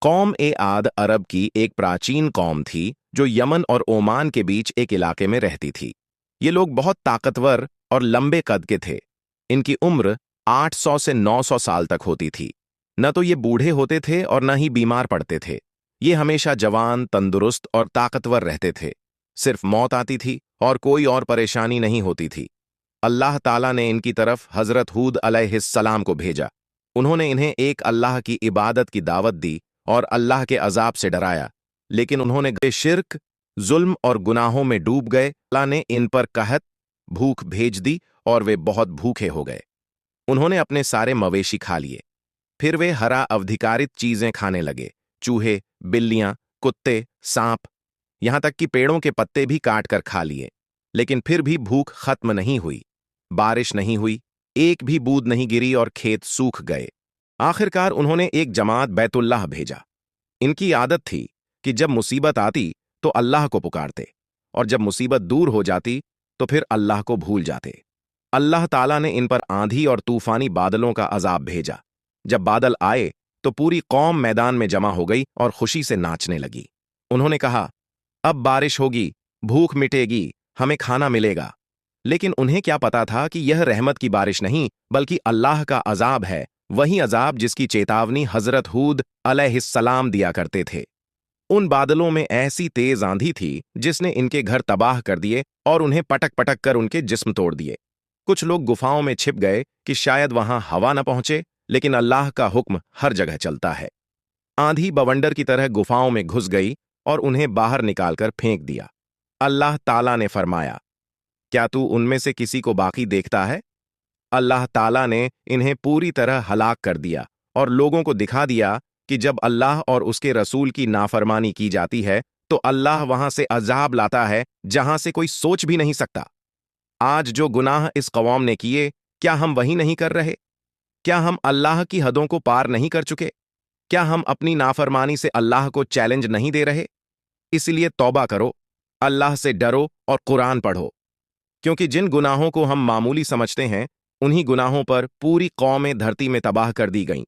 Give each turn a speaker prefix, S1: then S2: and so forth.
S1: कौम ए आद अरब की एक प्राचीन कौम थी जो यमन और ओमान के बीच एक इलाके में रहती थी। ये लोग बहुत ताकतवर और लंबे कद के थे। इनकी उम्र 800 से 900 साल तक होती थी। न तो ये बूढ़े होते थे और न ही बीमार पड़ते थे। ये हमेशा जवान, तंदुरुस्त और ताकतवर रहते थे। सिर्फ मौत आती थी और कोई और परेशानी नहीं होती थी। अल्लाह ताला ने इनकी तरफ हजरत हूद अलैहिस्सलाम को भेजा। उन्होंने इन्हें एक अल्लाह की इबादत की दावत दी और अल्लाह के अजाब से डराया, लेकिन उन्होंने शिर्क, जुल्म और गुनाहों में डूब गए। अल्लाह ने इन पर कहत, भूख भेज दी और वे बहुत भूखे हो गए। उन्होंने अपने सारे मवेशी खा लिए। फिर वे हरा अवधिकारित चीजें खाने लगे, चूहे, बिल्लियां, कुत्ते, सांप, यहां तक कि पेड़ों के पत्ते भी काट कर खा लिए। लेकिन फिर भी भूख खत्म नहीं हुई। बारिश नहीं हुई, एक भी बूंद नहीं गिरी और खेत सूख गए। आखिरकार उन्होंने एक जमात बैतुल्लाह भेजा। इनकी आदत थी कि जब मुसीबत आती तो अल्लाह को पुकारते, और जब मुसीबत दूर हो जाती तो फिर अल्लाह को भूल जाते। अल्लाह ताला ने इन पर आंधी और तूफानी बादलों का अजाब भेजा। जब बादल आए तो पूरी कौम मैदान में जमा हो गई और खुशी से नाचने लगी। उन्होंने कहा, अब बारिश होगी, भूख मिटेगी, हमें खाना मिलेगा। लेकिन उन्हें क्या पता था कि यह रहमत की बारिश नहीं बल्कि अल्लाह का अजाब है, वही अजाब जिसकी चेतावनी हजरत हूद अलैहिस्सलाम दिया करते थे। उन बादलों में ऐसी तेज आंधी थी जिसने इनके घर तबाह कर दिए और उन्हें पटक पटक कर उनके जिस्म तोड़ दिए। कुछ लोग गुफाओं में छिप गए कि शायद वहां हवा न पहुंचे, लेकिन अल्लाह का हुक्म हर जगह चलता है। आंधी बवंडर की तरह गुफाओं में घुस गई और उन्हें बाहर निकालकर फेंक दिया। अल्लाह ताला ने फरमाया, क्या तू उनमें से किसी को बाकी देखता है? अल्लाह ताला ने इन्हें पूरी तरह हलाक कर दिया और लोगों को दिखा दिया कि जब अल्लाह और उसके रसूल की नाफरमानी की जाती है तो अल्लाह वहां से अजाब लाता है जहां से कोई सोच भी नहीं सकता। आज जो गुनाह इस कौम ने किए, क्या हम वही नहीं कर रहे? क्या हम अल्लाह की हदों को पार नहीं कर चुके? क्या हम अपनी नाफरमानी से अल्लाह को चैलेंज नहीं दे रहे? इसलिए तौबा करो, अल्लाह से डरो और कुरान पढ़ो, क्योंकि जिन गुनाहों को हम मामूली समझते हैं, उन्हीं गुनाहों पर पूरी कौमें धरती में तबाह कर दी गईं।